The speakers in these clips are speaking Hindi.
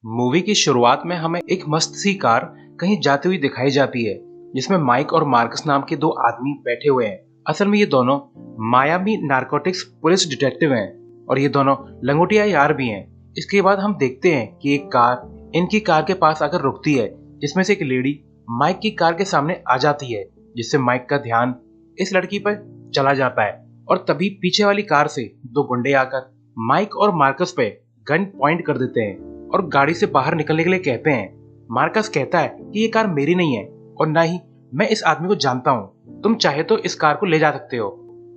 मूवी की शुरुआत में हमें एक मस्त सी कार कहीं जाती हुई दिखाई जाती है, जिसमें माइक और मार्कस नाम के दो आदमी बैठे हुए हैं। असल में ये दोनों मायामी नारकोटिक्स पुलिस डिटेक्टिव हैं और ये दोनों लंगोटिया यार भी हैं। इसके बाद हम देखते हैं कि एक कार इनकी कार के पास आकर रुकती है, जिसमें से एक लेडी माइक की कार के सामने आ जाती है, जिससे माइक का ध्यान इस लड़की पर चला जाता है। और तभी पीछे वाली कार से दो गुंडे आकर माइक और मार्कस पे गन पॉइंट कर देते हैं और गाड़ी से बाहर निकलने के लिए कहते हैं। मार्कस कहता है कि ये कार मेरी नहीं है और ना ही मैं इस आदमी को जानता हूँ। तुम चाहे तो इस कार को ले जा सकते हो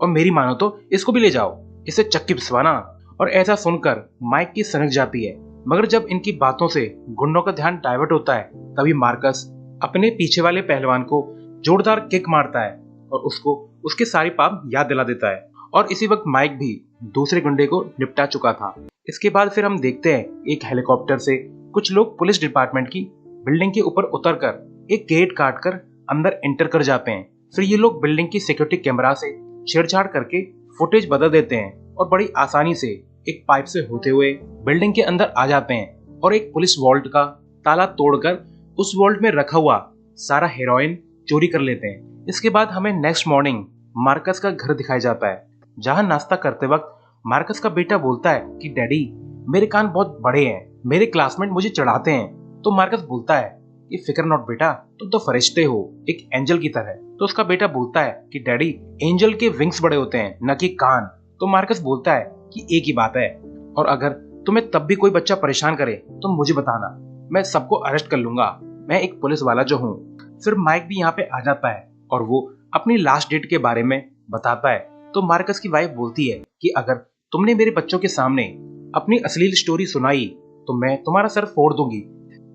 और मेरी मानो तो इसको भी ले जाओ, इसे चक्की पिसवाना। और ऐसा सुनकर माइक की सनक जाती है, मगर जब इनकी बातों से गुंडों का ध्यान डाइवर्ट होता है, तभी मार्कस अपने पीछे वाले पहलवान को जोरदार किक मारता है और उसको उसके सारी पाप याद दिला देता है। और इसी वक्त माइक भी दूसरे गुंडे को निपटा चुका था। इसके बाद फिर हम देखते हैं एक हेलीकॉप्टर से कुछ लोग पुलिस डिपार्टमेंट की बिल्डिंग के ऊपर उतरकर एक गेट काटकर अंदर एंटर कर जाते हैं। फिर ये लोग बिल्डिंग की सिक्योरिटी कैमरा से छेड़छाड़ करके फुटेज बदल देते हैं और बड़ी आसानी से एक पाइप से होते हुए बिल्डिंग के अंदर आ जाते हैं और एक पुलिस वॉल्ट का ताला तोड़कर उस वॉल्ट में रखा हुआ सारा हेरोइन चोरी कर लेते हैं। इसके बाद हमें नेक्स्ट मॉर्निंग मार्कस का घर दिखाया जाता है, जहां नाश्ता करते वक्त मार्कस का बेटा बोलता है कि डैडी मेरे कान बहुत बड़े हैं, मेरे क्लासमेट मुझे चढ़ाते हैं। तो मार्कस बोलता है कि फिक्र नॉट बेटा, तुम तो फरिश्ते हो, एक एंजल की तरह। तो उसका बेटा बोलता है कि डैडी एंजल के विंग्स बड़े होते हैं, न कि कान। तो मार्कस बोलता है कि एक ही बात है, और अगर तुम्हें तब भी कोई बच्चा परेशान करे तो मुझे बताना, मैं सबको अरेस्ट कर लूंगा, मैं एक पुलिस वाला जो हूँ। फिर माइक भी यहाँ पे आ जाता है और वो अपनी लास्ट डेट के बारे में बताता है। तो मार्कस की वाइफ बोलती है कि अगर तुमने मेरे बच्चों के सामने अपनी अश्लील स्टोरी सुनाई तो मैं तुम्हारा सर फोड़ दूंगी।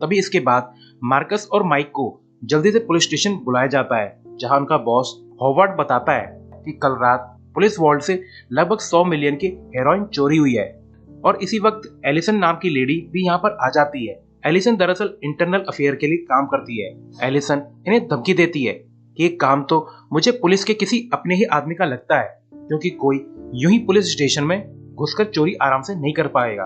तभी इसके बाद मार्कस और माइक को जल्दी से पुलिस स्टेशन बुलाया जाता है, जहां उनका बॉस हॉवर्ड बताता है कि कल रात पुलिस वॉल्ट से लगभग 100 मिलियन की हेरोइन चोरी हुई है। और इसी वक्त एलिसन नाम की लेडी भी यहाँ पर आ जाती है। एलिसन दरअसल इंटरनल अफेयर के लिए काम करती है। एलिसन इन्हें धमकी देती है कि ये काम तो मुझे पुलिस के किसी अपने ही आदमी का लगता है, क्योंकि कोई यूं ही पुलिस स्टेशन में घुसकर चोरी आराम से नहीं कर पाएगा।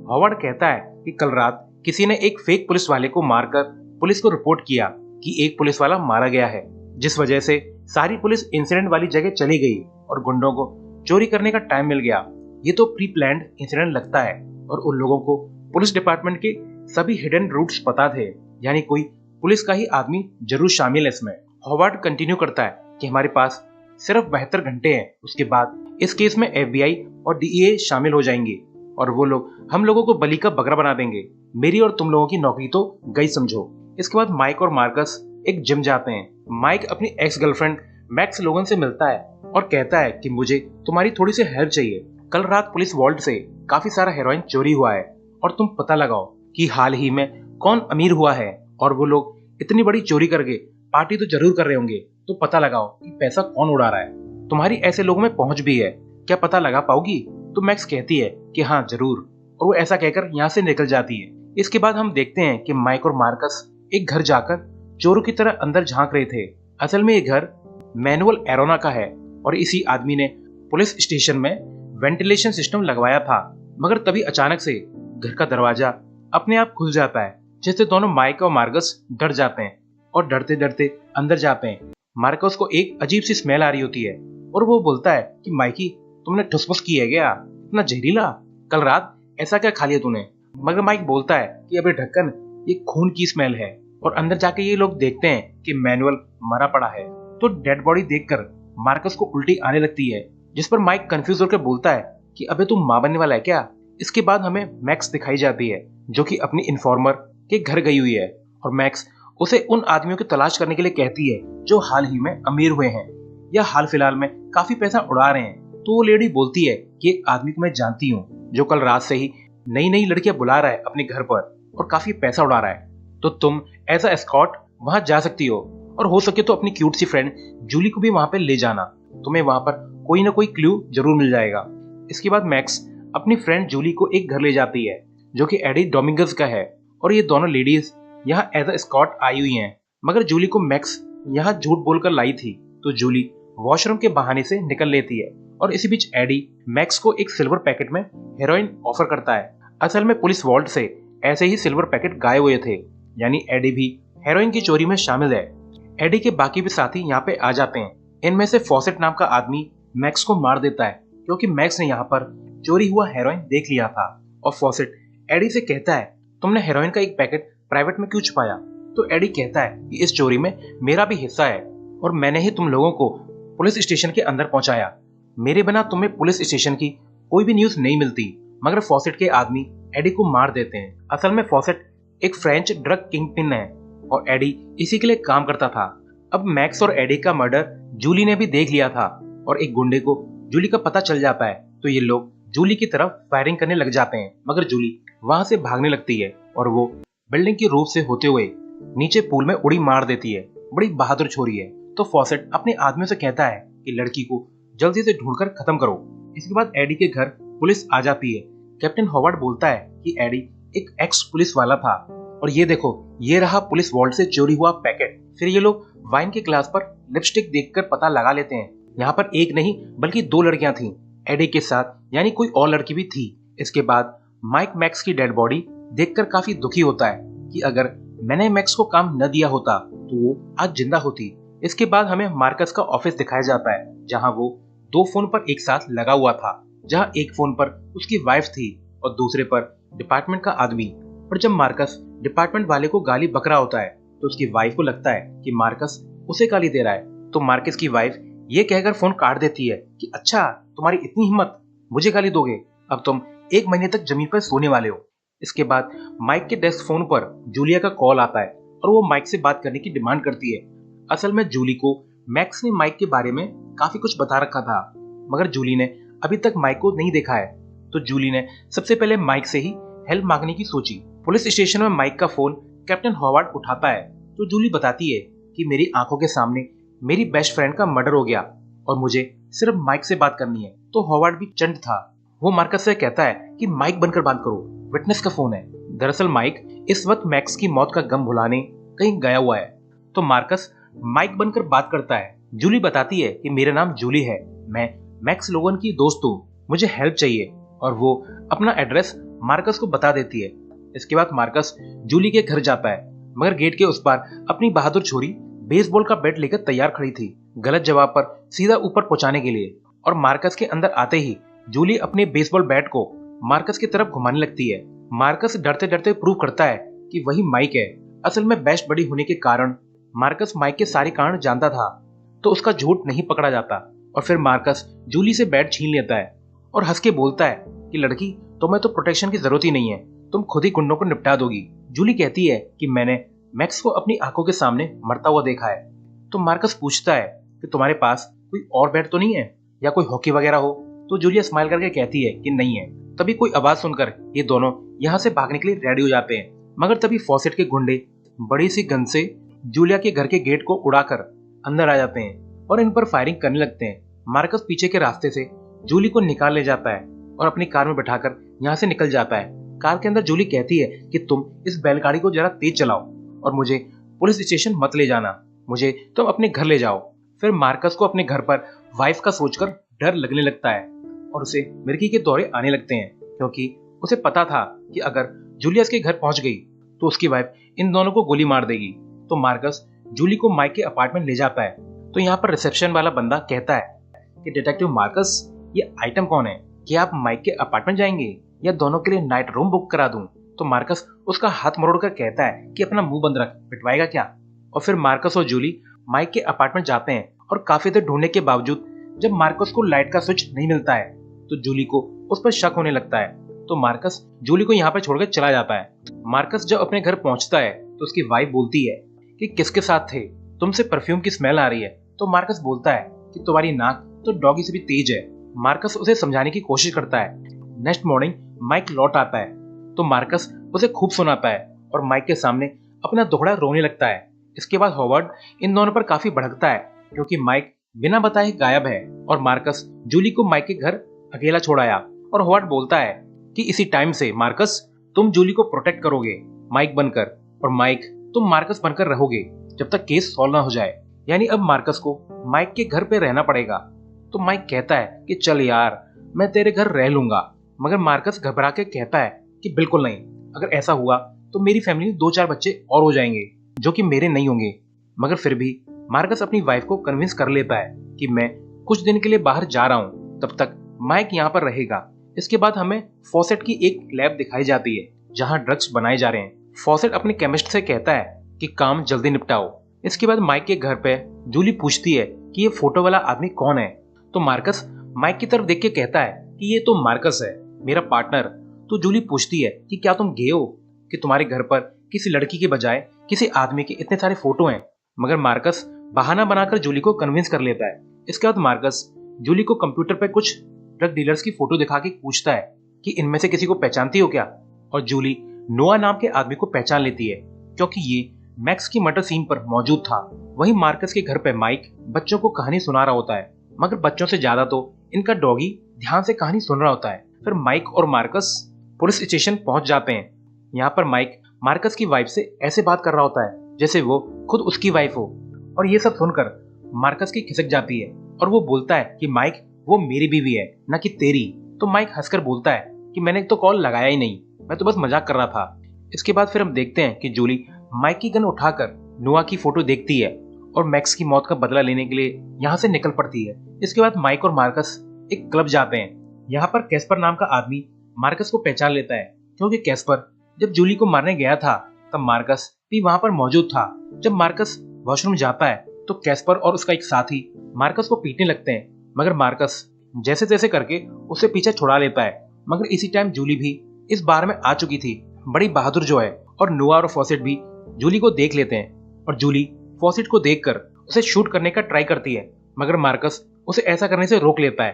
हॉवर्ड कहता है कि कल रात किसी ने एक फेक पुलिस वाले को मारकर पुलिस को रिपोर्ट किया कि एक पुलिस वाला मारा गया है, जिस वजह से सारी पुलिस इंसिडेंट वाली जगह चली गई और गुंडों को चोरी करने का टाइम मिल गया। ये तो प्री प्लान्ड इंसिडेंट लगता है और उन लोगों को पुलिस डिपार्टमेंट के सभी हिडन रूट्स पता थे, यानी कोई पुलिस का ही आदमी जरूर शामिल है इसमें। हॉवर्ड कंटिन्यू करता है कि हमारे पास सिर्फ 72 घंटे हैं, उसके बाद इस केस में FBI और DEA शामिल हो जाएंगे और वो लोग हम लोगों को बलि का बकरा बना देंगे। मेरी और तुम लोगों की नौकरी तो गई समझो। इसके बाद माइक और मार्कस एक जिम जाते हैं। माइक अपनी एक्स गर्लफ्रेंड मैक्स लोगन से मिलता है और कहता है कि मुझे तुम्हारी थोड़ी सी हेल्प चाहिए। कल रात पुलिस वॉल्ट से काफी सारा हेरोइन चोरी हुआ है और तुम पता लगाओ कि हाल ही में कौन अमीर हुआ है, और वो लोग इतनी बड़ी चोरी करके पार्टी तो जरूर कर रहे होंगे, तो पता लगाओ कि पैसा कौन उड़ा रहा है। तुम्हारी ऐसे लोगों में पहुंच भी है, क्या पता लगा पाओगी? तो मैक्स कहती है कि हाँ जरूर, और वो ऐसा कहकर यहाँ से निकल जाती है। इसके बाद हम देखते हैं कि माइक और मार्कस एक घर जाकर चोरों की तरह अंदर झांक रहे थे। असल में ये घर मैनुअल एरोना का है और इसी आदमी ने पुलिस स्टेशन में वेंटिलेशन सिस्टम लगवाया था। मगर तभी अचानक से घर का दरवाजा अपने आप खुल जाता है, जिससे दोनों माइक और मार्कस डर जाते हैं और डरते डरते अंदर जाते हैं। मार्कस को एक अजीब सी स्मेल आ रही होती है और वो बोलता है कि माइकी, तुमने ठुसफुस की है क्या? इतना जहरीला, कल रात ऐसा क्या खा लिया तूने? मगर माइक बोलता है कि अबे ढक्कन, ये खून की स्मेल है। और अंदर जाके ये लोग देखते हैं कि मैनुअल मरा पड़ा है। तो डेड बॉडी देखकर मार्कस को उल्टी आने लगती है, जिस पर माइक कंफ्यूज होकर बोलता है कि अबे तू मां बनने वाला है क्या? इसके बाद हमें मैक्स दिखाई जाती है, जो कि अपनी इन्फॉर्मर के घर गई हुई है और मैक्स उसे उन आदमियों की तलाश करने के लिए कहती है जो हाल ही में अमीर हुए हैं या हाल फिलहाल में काफी पैसा उड़ा रहे हैं। तो वो लेडी बोलती है कि एक आदमी को मैं जानती हूँ जो कल रात से ही नई नई लड़कियां बुला रहा है अपने घर पर और काफी पैसा उड़ा रहा है। तो तुम एज अ एस्कॉर्ट वहां जा सकती हो और हो सके तो अपनी क्यूट सी फ्रेंड जूली को भी वहां पे ले जाना, तुम्हें वहां पर कोई ना कोई क्लू जरूर मिल जाएगा। इसके बाद मैक्स अपनी फ्रेंड जूली को एक घर ले जाती है जो कि एडी डोमिंगस का है और ये दोनों लेडीज यहाँ एज अ स्कॉट आई हुई हैं। मगर जूली को मैक्स यहाँ झूठ बोलकर लाई थी, तो जूली वॉशरूम के बहाने से निकल लेती है और इसी बीच एडी मैक्स को एक सिल्वर पैकेट में हेरोइन ऑफर करता है। असल में पुलिस वॉल्ट से ऐसे ही सिल्वर पैकेट गाए हुए थे, यानी एडी भी हेरोइन की चोरी में शामिल है। एडी के बाकी भी साथी यहाँ पे आ जाते हैं। इनमें से फॉसेट नाम का आदमी मैक्स को मार देता है, क्योंकि मैक्स ने यहाँ पर चोरी हुआ हेरोइन देख लिया था। और फॉसेट एडी से कहता है, तुमने हेरोइन का एक पैकेट प्राइवेट में क्यों छुपाया? तो एडी कहता है कि इस चोरी में मेरा भी हिस्सा है और मैंने ही तुम लोगों को पुलिस स्टेशन के अंदर पहुंचाया। मेरे बिना तुम्हें पुलिस स्टेशन की कोई भी न्यूज नहीं मिलती। मगर फॉसेट के आदमी एडी को मार देते हैं। असल में फॉसेट एक फ्रेंच ड्रग किंग पिन है और एडी इसी के लिए काम करता था। अब मैक्स और एडी का मर्डर जूली ने भी देख लिया था और एक गुंडे को जूली का पता चल जाता है, तो ये लोग जूली की तरफ फायरिंग करने लग जाते हैं। मगर जूली वहां से भागने लगती है और वो बिल्डिंग की रूफ से होते हुए नीचे पूल में उड़ी मार देती है। बड़ी बहादुर छोरी है। तो फॉसेट अपने आदमियों से कहता है कि लड़की को जल्दी से ढूंढकर खत्म करो। इसके बाद एडी के घर पुलिस आ जाती है। कैप्टन हॉवर्ड बोलता है कि एडी एक एक्स पुलिस वाला था और ये देखो, ये रहा पुलिस वॉल्ट से चोरी हुआ पैकेट। फिर ये लोग वाइन के ग्लास पर लिपस्टिक देखकर पता लगा लेते हैं। यहाँ पर एक नहीं बल्कि 2 लड़कियां थीं एडी के साथ, यानी कोई और लड़की भी थी। इसके बाद माइक मैक्स की डेड बॉडी देखकर काफी दुखी होता है कि अगर मैंने मैक्स को काम न दिया होता तो वो आज जिंदा होती। इसके बाद हमें मार्कस का ऑफिस दिखाया जाता है, जहां वो 2 फोन पर एक साथ लगा हुआ था, जहां एक फोन पर उसकी वाइफ थी और दूसरे पर डिपार्टमेंट का आदमी। और जब मार्कस डिपार्टमेंट वाले को गाली बक रहा होता है तो उसकी वाइफ को लगता है कि मार्कस उसे गाली दे रहा है। तो मार्कस की वाइफ ये कहकर फोन काट देती है कि अच्छा, तुम्हारी इतनी हिम्मत, मुझे गाली दोगे? अब तुम 1 महीने तक जमीन पर सोने वाले हो। इसके बाद माइक के डेस्क फोन पर जूलिया का कॉल आता है और वो माइक से बात करने की डिमांड करती है। असल में जूली को मैक्स ने माइक के बारे में काफी कुछ बता रखा था, मगर जूली ने अभी तक माइक को नहीं देखा है। तो जूली ने सबसे पहले माइक से ही हेल्प मांगने की सोची। पुलिस स्टेशन में माइक का फोन कैप्टन हॉवर्ड उठाता है तो जूली बताती है कि मेरी आंखों के सामने मेरी बेस्ट फ्रेंड का मर्डर हो गया और मुझे सिर्फ माइक से बात करनी है। तो हॉवर्ड भी चंड था। वो मार्कस से कहता है कि माइक बनकर बात करो, विटनेस का फोन है। दरअसल माइक इस वक्त मैक्स की मौत का गम भुलाने कहीं गया हुआ है। तो मार्कस माइक बनकर बात करता है। जूली बताती है कि मेरा नाम जूली है, मैं मैक्स लोगन की दोस्त हूँ, मुझे हेल्प चाहिए। और वो अपना एड्रेस मार्कस को बता देती है। इसके बाद मार्कस जूली के घर जाता है, मगर गेट के उस पार अपनी बहादुर छोरी बेसबॉल का बैट लेकर तैयार खड़ी थी, गलत जवाब पर सीधा ऊपर पहुंचाने के लिए। और मार्कस के अंदर आते ही जूली अपने बेसबॉल बैट को मार्कस की तरफ घुमाने लगती है। मार्कस डरते डरते प्रूव करता है कि वही माइक है। असल में बेस्ट बड़ी होने के कारण मार्कस माइक के सारे कारण जानता था, तो उसका झूठ नहीं पकड़ा जाता। और फिर मार्कस जूली से बैट छीन लेता है और हंस के बोलता है कि लड़की, तुम्हें तो प्रोटेक्शन की जरूरत ही नहीं है, तुम खुद ही गुंडों को निपटा दोगी। जूली कहती है कि मैंने मैक्स को अपनी आंखों के सामने मरता हुआ देखा है। तो मार्कस पूछता है कि तुम्हारे पास कोई और बैट तो नहीं है या कोई हॉकी वगैरह हो? तो जूलिया स्माइल करके कहती है कि नहीं है। तभी कोई आवाज सुनकर ये दोनों यहाँ से भागने के लिए रेडी हो जाते हैं, मगर तभी फॉसेट के गुंडे बड़ी सी गन से जूलिया के घर के गेट को उड़ाकर अंदर आ जाते हैं और इन पर फायरिंग करने लगते हैं। मार्कस पीछे के रास्ते से जूली को निकाल ले जाता है और अपनी कार में बैठाकर यहाँ से निकल जाता है। कार के अंदर जूली कहती है कि तुम इस बैलगाड़ी को जरा तेज चलाओ और मुझे पुलिस स्टेशन मत ले जाना, मुझे तुम अपने घर ले जाओ। फिर मार्कस को अपने घर पर वाइफ का सोचकर डर लगने लगता है और उसे मिर्गी के दौरे आने लगते हैं, क्योंकि उसे पता था कि अगर जूलिया के घर पहुंच गई तो उसकी वाइफ इन दोनों को गोली मार देगी। तो मार्कस जूली को माइक के अपार्टमेंट ले जाता है। तो यहाँ पर रिसेप्शन वाला बंदा कहता है कि डिटेक्टिव मार्कस, ये आइटम कौन है? क्या आप माइक के अपार्टमेंट जाएंगे या दोनों के लिए नाइट रूम बुक करा दूं? तो मार्कस उसका हाथ मरोड़कर कहता है कि अपना मुंह बंद रख, पिटवाएगा क्या? और फिर मार्कस और जूली माइक के अपार्टमेंट जाते हैं और काफी देर ढूंढने के बावजूद जब मार्कस को लाइट का स्विच नहीं मिलता है तो जूली को उस पर शक होने लगता है। तो मार्कस जूली को यहाँ पर छोड़कर चला जाता है। मार्कस जब अपने घर पहुंचता है तो उसकी वाइफ बोलती है कि किसके साथ थे, तुमसे परफ्यूम की स्मेल आ रही है। तो मार्कस बोलता है कि तुम्हारी नाक तो डॉगी से भी तेज है। मार्कस उसे समझाने की कोशिश करता है। नेक्स्ट मॉर्निंग माइक लौट आता है तो मार्कस उसे खूब सुनाता है और माइक के सामने अपना दुखड़ा रोने लगता है। इसके बाद हॉवर्ड इन दोनों पर काफी भड़कता है क्योंकि माइक बिना बताए गायब है और मार्कस जूली को माइक के घर अकेला छोड़ आया। और हॉवर्ड बोलता है कि इसी टाइम से मार्कस तुम जूली को प्रोटेक्ट करोगे माइक बनकर, और माइक तुम मार्कस बनकर रहोगे जब तक केस सॉल्व ना हो जाए। यानी अब मार्कस को माइक के घर पे रहना पड़ेगा। तो माइक कहता है कि चल यार, मैं तेरे घर रह लूंगा, मगर मार्कस घबरा के कहता है कि बिल्कुल नहीं, अगर ऐसा हुआ तो मेरी फैमिली में 2-4 बच्चे और हो जाएंगे जो कि मेरे नहीं होंगे। मगर फिर भी मार्कस अपनी वाइफ को कन्विंस कर लेता है कि मैं कुछ दिन के लिए बाहर जा रहा हूँ, तब तक माइक यहाँ पर रहेगा। इसके बाद हमें फॉसेट की एक लैब दिखाई जाती है जहाँ ड्रग्स बनाए जा रहे हैं। फॉसेट अपने केमिस्ट से कहता है कि काम जल्दी निपटाओ। इसके बाद माइक के घर पे जूली पूछती है कि ये फोटो वाला आदमी कौन है। तो मार्कस माइक की तरफ देख के कहता है कि ये तो मार्कस है, मेरा पार्टनर। तो जूली पूछती है कि क्या तुम गे हो कि तुम्हारे घर पर किसी लड़की के बजाय किसी आदमी के इतने सारे फोटो हैं। मगर मार्कस बहाना बनाकर जूली को कन्विंस कर लेता है। इसके बाद मार्कस जूली को कंप्यूटर पर कुछ ड्रग डीलर्स की फोटो दिखा के पूछता है कि इनमें से किसी को पहचानती हो क्या। और जूली नोआ नाम के आदमी को पहचान लेती है क्योंकि ये मैक्स की मर्डर सीन पर मौजूद था। वहीं मार्कस के घर पे माइक बच्चों को कहानी सुना रहा होता है, मगर बच्चों से ज्यादा तो इनका डॉगी ध्यान से कहानी सुन रहा होता है। फिर माइक और मार्कस पुलिस स्टेशन पहुंच जाते हैं। यहाँ पर माइक मार्कस की वाइफ से ऐसे बात कर रहा होता है जैसे वो खुद उसकी वाइफ हो। और ये सब सुनकर मार्कस की खिसक जाती है और वो बोलता है कि माइक वो मेरी बीवी है न कि तेरी। तो माइक हंसकर बोलता है कि मैंने तो कॉल लगाया ही नहीं, मैं तो बस मजाक कर रहा था। इसके बाद फिर हम देखते हैं कि जूली माइक की गन उठाकर नोआ की फोटो देखती है और मैक्स की मौत का बदला लेने के लिए यहाँ से निकल पड़ती है। इसके बाद माइक और मार्कस एक क्लब जाते हैं। यहाँ पर कैस्पर नाम का आदमी मार्कस को पहचान लेता है क्योंकि कैस्पर जब जूली को मारने गया था तब मार्कस भी वहां पर मौजूद था। जब मार्कस वॉशरूम जाता है तो कैस्पर और उसका एक साथी मार्कस को पीटने लगते हैं, मगर मार्कस जैसे तैसे करके उसे पीछे छुड़ा लेता है। मगर इसी टाइम जूली भी इस बार में आ चुकी थी, बड़ी बहादुर जो है। और नोआ और फॉसेट भी जूली को देख लेते हैं और जूली फॉसेट को देखकर उसे शूट करने का ट्राई करती है, मगर मार्कस उसे ऐसा करने से रोक लेता है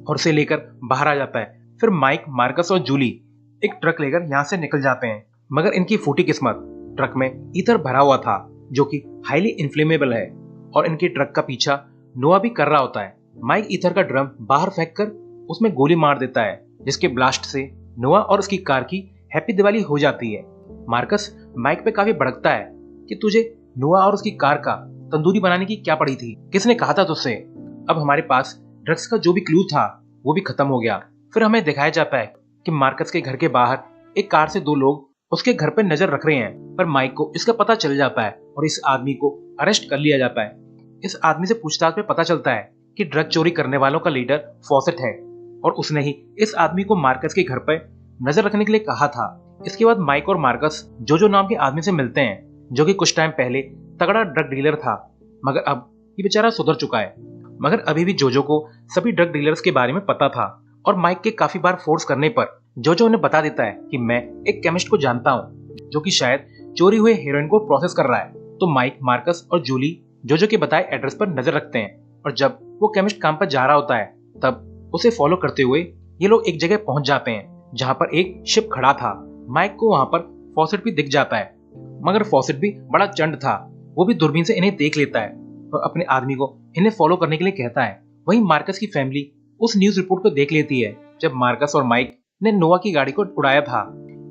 और उसे लेकर बाहर आ जाता है। फिर माइक, मार्कस और जूली एक ट्रक लेकर यहाँ से निकल जाते हैं, मगर इनकी फूटी किस्मत ट्रक में ईथर भरा हुआ था जो कि हाईली इन्फ्लेमेबल है और इनके ट्रक का पीछा नोआ भी कर रहा होता है। माइक ईथर का ड्रम बाहर फेंककर उसमें गोली मार देता है जिसके ब्लास्ट से नोआ और उसकी कार की हैप्पी दिवाली हो जाती है। मार्कस माइक पे काफी भड़कता है कि तुझे नोआ और उसकी कार का तंदूरी बनाने की क्या पड़ी थी, किसने कहा था तुझसे। अब हमारे पास ड्रग्स का जो भी क्लू था वो भी खत्म हो गया। फिर हमें दिखाया जाता है कि मार्कस के घर के बाहर एक कार से 2 लोग उसके घर पे नजर रख रहे हैं, पर माइक को इसका पता चल जाता है और इस आदमी को अरेस्ट कर लिया जाता है। इस आदमी से पूछताछ में पता चलता है कि ड्रग चोरी करने वालों का लीडर फॉसेट है और उसने ही इस आदमी को मार्कस के घर पर नजर रखने के लिए कहा था। इसके बाद माइक और मार्कस जोजो नाम के आदमी से मिलते हैं जो कि कुछ टाइम पहले तगड़ा ड्रग डीलर था, मगर अब ये बेचारा सुधर चुका है। मगर अभी भी जोजो को सभी ड्रग डीलर्स के बारे में पता था और माइक के काफी बार फोर्स करने पर जोजो उन्हें बता देता है कि मैं एक केमिस्ट को जानता हूँ जो कि शायद चोरी हुए हेरोइन को प्रोसेस कर रहा है। तो माइक, मार्कस और जूली जोजो के बताए एड्रेस पर नजर रखते हैं और जब वो केमिस्ट काम पर जा रहा होता है तब उसे फॉलो करते हुए ये लोग एक जगह पहुंच जाते हैं जहां पर एक शिप खड़ा था। माइक को वहां पर फॉसेट भी दिख जाता है, मगर फॉसेट भी बड़ा चंड था, वो भी दूरबीन से इन्हें देख लेता है और अपने आदमी को इन्हें फॉलो करने के लिए कहता है। वहीं मार्कस की फैमिली उस न्यूज रिपोर्ट को देख लेती है जब मार्कस और माइक ने नोआ की गाड़ी को उड़ाया था।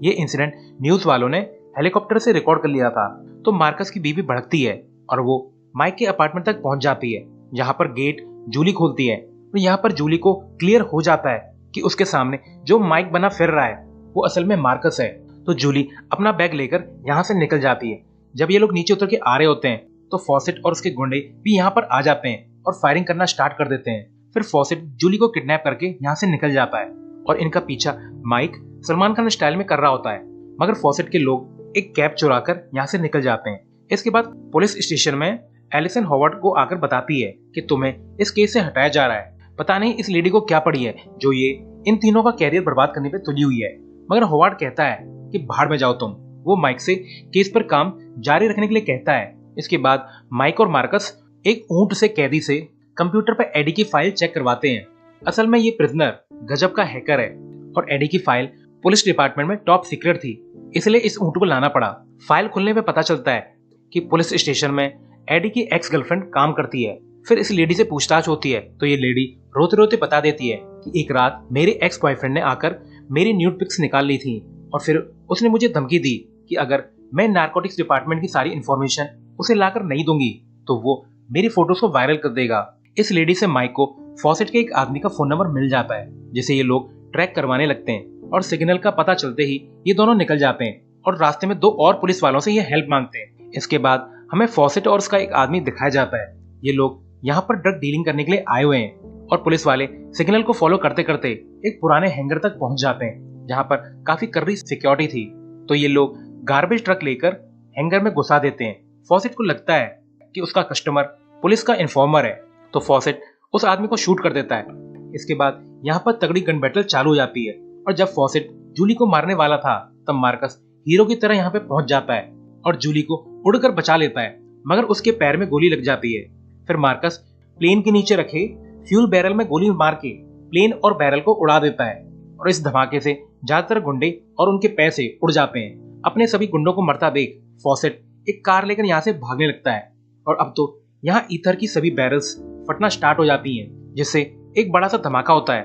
ये इंसिडेंट न्यूज वालों ने हेलीकॉप्टर से रिकॉर्ड कर लिया था। तो मार्कस की बीवी भड़कती है और वो माइक के अपार्टमेंट तक पहुंच जाती है जहां पर गेट जूली खोलती है। तो यहाँ पर जूली को क्लियर हो जाता है कि उसके सामने जो माइक बना फिर रहा है वो असल में मार्कस है। तो जूली अपना बैग लेकर यहाँ से निकल जाती है। जब ये लोग नीचे उतर के आ रहे होते हैं तो फॉसेट और उसके गुंडे भी यहाँ पर आ जाते हैं और फायरिंग करना स्टार्ट कर देते हैं। फिर फॉसेट जूली को किडनैप करके यहाँ से निकल जाता है और इनका पीछा माइक सलमान खान स्टाइल में कर रहा होता है, मगर फॉसेट के लोग एक कैब चुराकर यहाँ से निकल जाते हैं। इसके बाद पुलिस स्टेशन में एलिसन हॉवर्ड को आकर बताती है कि तुम्हें इस केस से हटाया जा रहा है। पता नहीं इस लेडी को क्या पड़ी है जो ये इन तीनों का कैरियर बर्बाद करने पे तुली हुई है। मगर हॉवर्ड कहता है कि भाड़ में जाओ तुम। वो माइक से केस पर काम जारी रखने के लिए कहता है। इसके बाद माइक और मार्कस एक ऊंट से कैदी से कंप्यूटर पर एडी की फाइल चेक करवाते हैं। असल में ये प्रिजनर गजब का हैकर है और एडी की फाइल पुलिस डिपार्टमेंट में टॉप सीक्रेट थी, इसलिए इस ऊंट को लाना पड़ा। फाइल खुलने पे पता चलता है कि पुलिस स्टेशन में एडी की एक्स गर्लफ्रेंड काम करती है। फिर इस लेडी से पूछताछ होती है तो ये लेडी रोते रोते बता देती है कि एक रात मेरे एक्स बॉयफ्रेंड ने आकर मेरी न्यूड पिक्स निकाल ली थी और फिर उसने मुझे धमकी दी कि अगर मैं नारकोटिक्स डिपार्टमेंट की सारी इन्फॉर्मेशन उसे लाकर नहीं दूंगी तो वो मेरी फोटोज को वायरल कर देगा। इस लेडी से माइक को फॉसेट के एक आदमी का फोन नंबर मिल जाता है जिसे ये लोग ट्रैक करवाने लगते हैं और सिग्नल का पता चलते ही ये दोनों निकल जाते हैं और रास्ते में दो और पुलिस वालों से ये हेल्प मांगते हैं। इसके बाद हमें फॉसेट और उसका एक आदमी दिखाया जाता है। ये लोग यहाँ पर ड्रग डीलिंग करने के लिए आए हुए हैं और पुलिस वाले सिग्नल को फॉलो करते करते एक पुराने हैंगर तक पहुंच जाते हैं जहाँ पर काफी कर्री सिक्योरिटी थी। तो ये लोग गार्बेज ट्रक लेकर हैंगर में घुसा देते हैं। फॉसेट को लगता है कि उसका कस्टमर पुलिस का इन्फॉर्मर है, तो फॉसेट उस आदमी को शूट कर देता है। इसके बाद यहाँ पर तगड़ी गन बैटल चालू हो जाती है और जब फॉसेट जूली को मारने वाला था तब मार्कस हीरो की तरह यहाँ पे पहुंच जाता है और जूली को उड़कर बचा लेता है, मगर उसके पैर में गोली लग जाती है। फिर मार्कस प्लेन के नीचे रखे फ्यूल बैरल में गोली मार के प्लेन और बैरल को उड़ा देता है और इस धमाके से ज्यादातर गुंडे और उनके पैसे उड़ जाते हैं। अपने सभी गुंडों को मरता देख फॉसेट एक कार लेकर यहाँ से भागने लगता है और अब तो यहाँ ईथर की सभी बैरल्स फटना स्टार्ट हो जाती हैं, जिससे एक बड़ा सा धमाका होता है।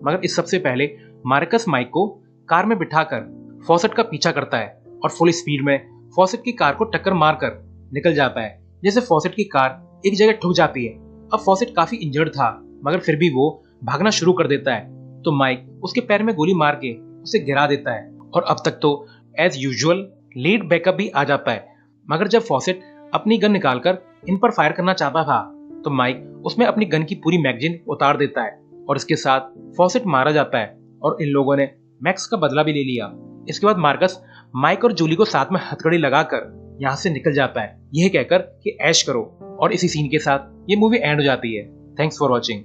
मगर इस सबसे पहले मार्कस माइक को कार में बिठाकर फॉसेट का पीछा करता है और फुल स्पीड में फॉसेट की कार को टक्कर मारकर निकल जाता है, जिससे फॉसेट की कार एक जगह ठुक जाती है। अब फॉसेट काफी इंजर्ड था, मगर फिर भी वो भागना शुरू कर देता है। तो माइक उसके पैर में गोली मार के उसे गिरा देता है और अब तक तो एज यूजुअल लीड बैकअप भी आ जाता है। मगर जब फॉसेट अपनी गन निकालकर इन पर फायर करना चाहता था तो माइक उसमें अपनी गन की पूरी मैगजीन उतार देता है और इसके साथ फॉसेट मारा जाता है और इन लोगों ने मैक्स का बदला भी ले लिया। इसके बाद मार्कस माइक और जूली को साथ में हथकड़ी लगाकर यहाँ से निकल जाता है, यह कहकर कि ऐश करो, और इसी सीन के साथ ये मूवी एंड हो जाती है। Thanks for watching.